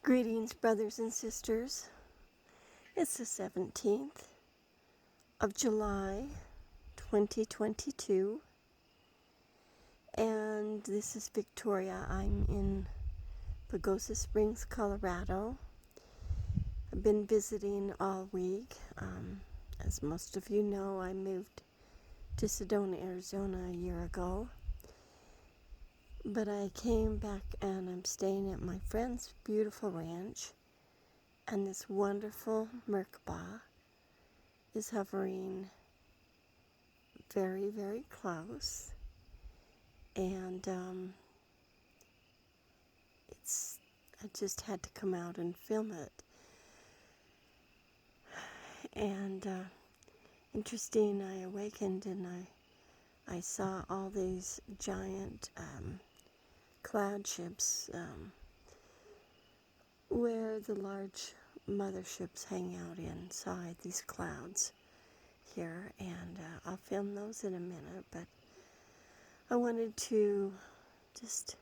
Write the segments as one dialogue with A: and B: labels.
A: Greetings, brothers and sisters. It's the 17th of July, 2022, and this is Victoria. I'm in Pagosa Springs, Colorado. I've been visiting all week. As most of you know, I moved to Sedona, Arizona a year ago. But I came back and I'm staying at my friend's beautiful ranch, and this wonderful Merkabah is hovering very, very close, and I just had to come out and film it. And interesting, I awakened and I saw all these giant cloud ships where the large motherships hang out inside these clouds here, and I'll film those in a minute, but I wanted to just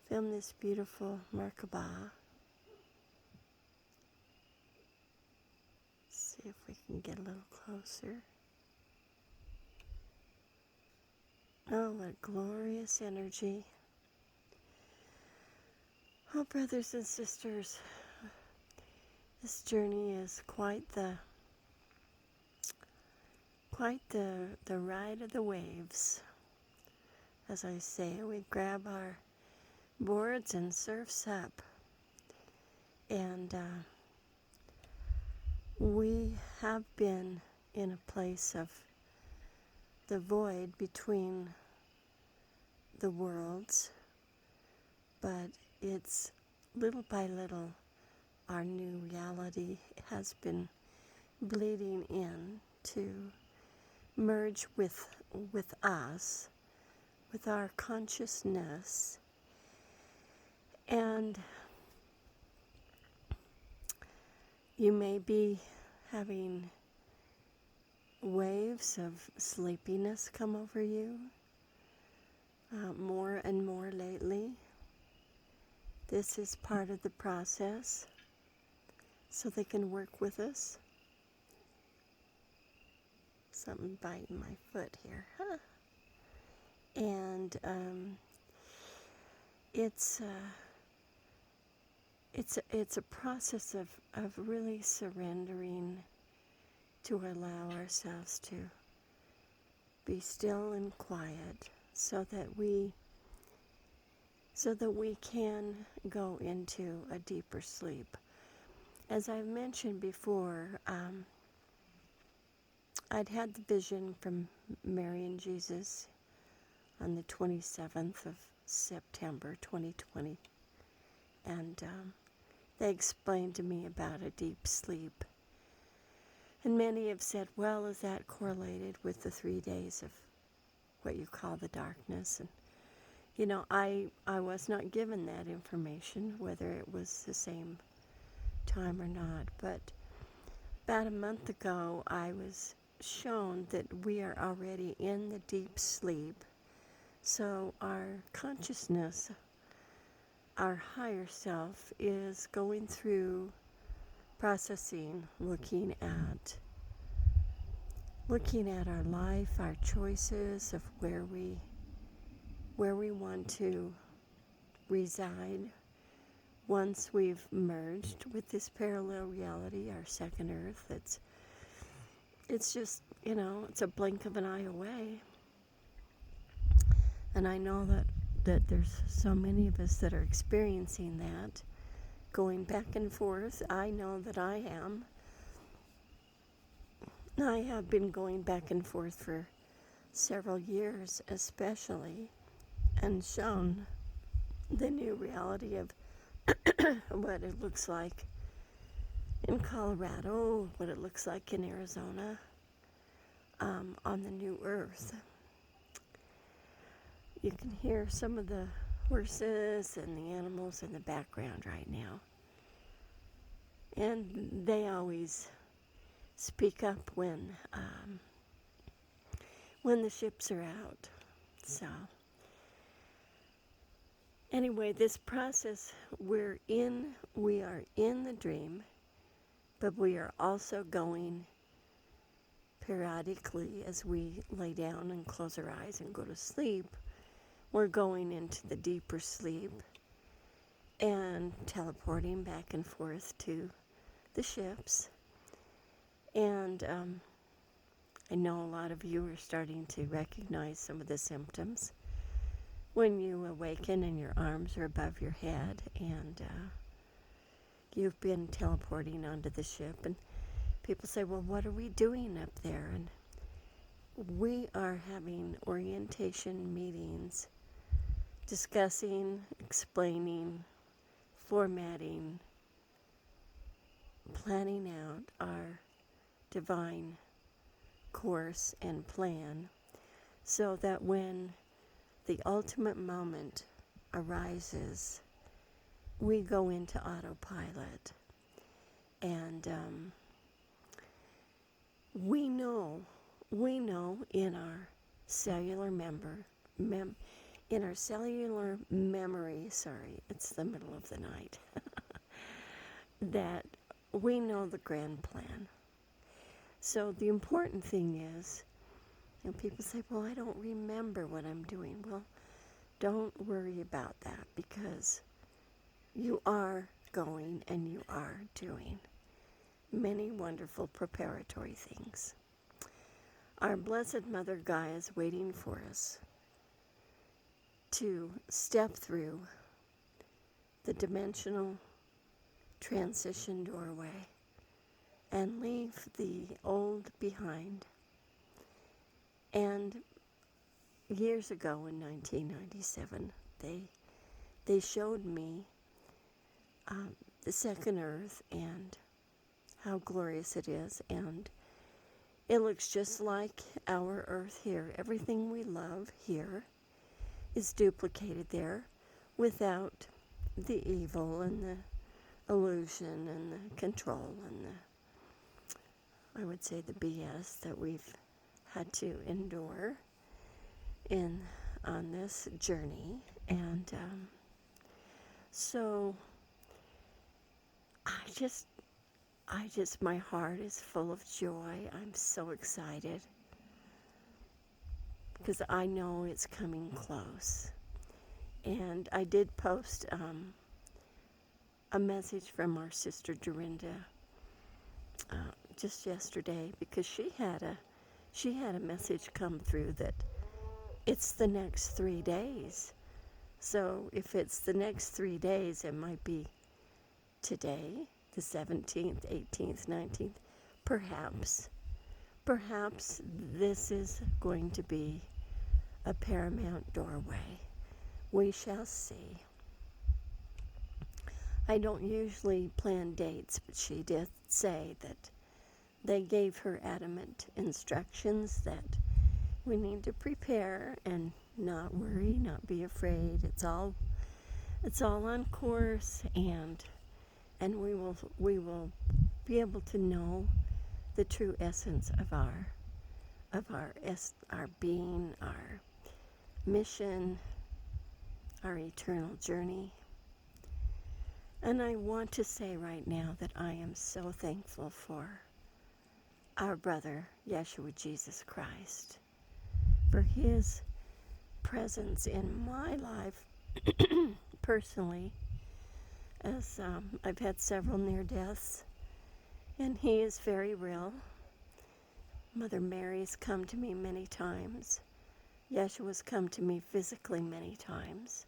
A: film this beautiful Merkabah. See if we can get a little closer. Oh, what glorious energy. Oh, brothers and sisters, this journey is quite the ride of the waves. As I say, we grab our boards and surfs up, and we have been in a place of the void between the worlds, but it's little by little our new reality has been bleeding in to merge with us, with our consciousness. And you may be having waves of sleepiness come over you more and more lately. This is part of the process, so they can work with us. Something biting my foot here, huh? And it's a process of really surrendering to allow ourselves to be still and quiet, so that we can go into a deeper sleep. As I've mentioned before, I'd had the vision from Mary and Jesus on the 27th of September 2020, and they explained to me about a deep sleep. And many have said, well, is that correlated with the 3 days of what you call the darkness? And you know, I was not given that information, whether it was the same time or not. But about a month ago, I was shown that we are already in the deep sleep. So our consciousness, our higher self, is going through processing, looking at our life, our choices of where we want to reside once we've merged with this parallel reality, our second earth. It's just, it's a blink of an eye away. And I know that there's so many of us that are experiencing that, going back and forth. I know that I am. I have been going back and forth for several years, especially, and shown the new reality of what it looks like in Colorado, what it looks like in Arizona, on the new earth. You can hear some of the horses and the animals in the background right now. And they always speak up when the ships are out. So Anyway, this process we are in the dream, but we are also going periodically as we lay down and close our eyes and go to sleep. We're going into the deeper sleep and teleporting back and forth to the ships. And I know a lot of you are starting to recognize some of the symptoms when you awaken and your arms are above your head and you've been teleporting onto the ship. And people say, well, what are we doing up there? And we are having orientation meetings, discussing, explaining, formatting, planning out our divine course and plan so that when the ultimate moment arises, we go into autopilot. And we know in our cellular memory, it's the middle of the night, that we know the grand plan. So the important thing is, and people say, well, I don't remember what I'm doing. Well, don't worry about that, because you are going and you are doing many wonderful preparatory things. Our Blessed Mother Gaia is waiting for us to step through the dimensional transition doorway and leave the old behind. And years ago in 1997, they showed me the second Earth and how glorious it is. And it looks just like our Earth here. Everything we love here is duplicated there without the evil and the illusion and the control and I would say the BS that we've had to endure on this journey. And so my heart is full of joy. I'm so excited because I know it's coming close. And I did post a message from our sister Dorinda just yesterday, because she had a message come through that it's the next 3 days. So if it's the next 3 days, it might be today, the 17th, 18th, 19th, perhaps this is going to be a paramount doorway. We shall see. I don't usually plan dates, but she did say that they gave her adamant instructions that we need to prepare and not worry, not be afraid. It's all on course, and we will be able to know the true essence of our being, our mission, our eternal journey. And I want to say right now that I am so thankful for our brother, Yeshua Jesus Christ, for his presence in my life personally, as I've had several near deaths, and he is very real. Mother Mary's come to me many times. Yeshua's come to me physically many times,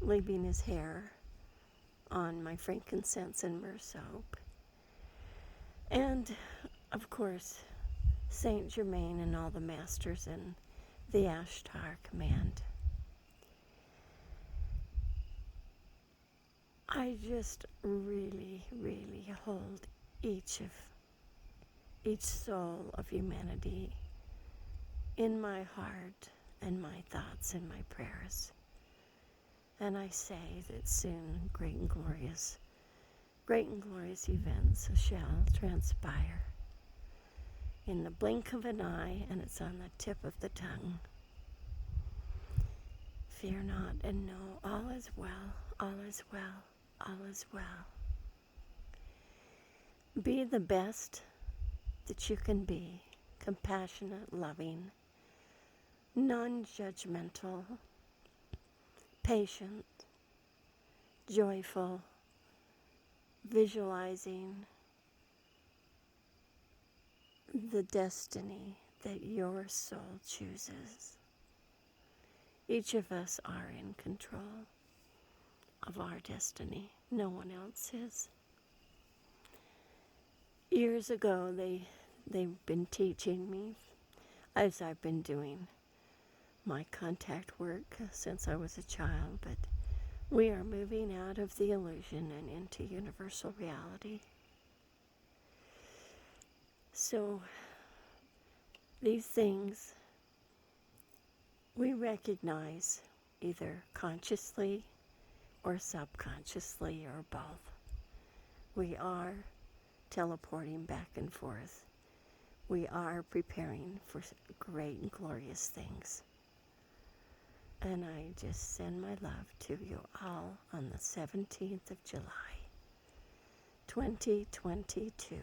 A: leaving his hair on my frankincense and myrrh soap. And, of course, Saint Germain and all the masters in the Ashtar command. I just really, really hold each soul of humanity in my heart and my thoughts and my prayers. And I say that soon great and glorious events shall transpire in the blink of an eye, and it's on the tip of the tongue. fear not, and know all is well, all is well, all is well. Be the best that you can be, compassionate, loving, non-judgmental, patient, joyful, visualizing the destiny that your soul chooses. Each of us are in control of our destiny. No one else is. Years ago, they've been teaching me, as I've been doing my contact work since I was a child, but we are moving out of the illusion and into universal reality. So these things we recognize either consciously or subconsciously or both. We are teleporting back and forth. We are preparing for great and glorious things. And I just send my love to you all on the 17th of July, 2022.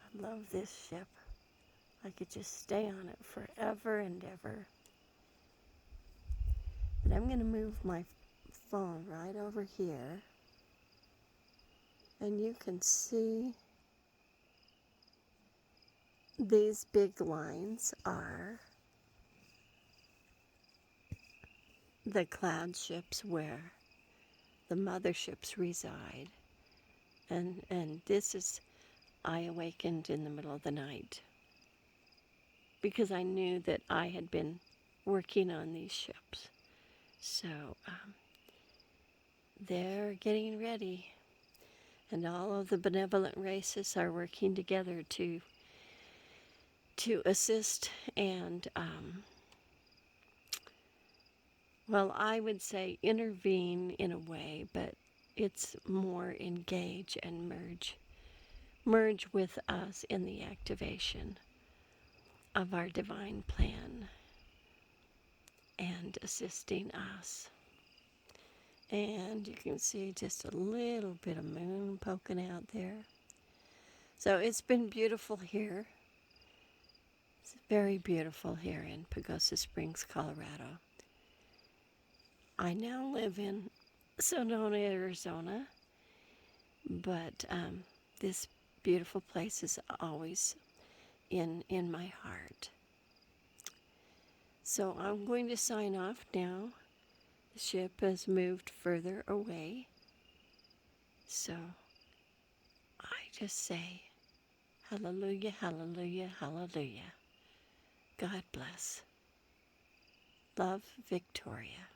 A: I love this ship. I could just stay on it forever and ever. But I'm going to move my phone right over here. And you can see these big lines are the cloud ships where the motherships reside. And this is, I awakened in the middle of the night because I knew that I had been working on these ships. So they're getting ready. And all of the benevolent races are working together to assist and, well, I would say intervene in a way, but it's more engage and merge with us in the activation of our divine plan and assisting us. And you can see just a little bit of moon poking out there. So it's been beautiful here. It's very beautiful here in Pagosa Springs, Colorado. I now live in Sonoma, Arizona, but this beautiful place is always in my heart. So I'm going to sign off now. The ship has moved further away. So I just say, hallelujah, hallelujah, hallelujah. God bless. Love, Victoria.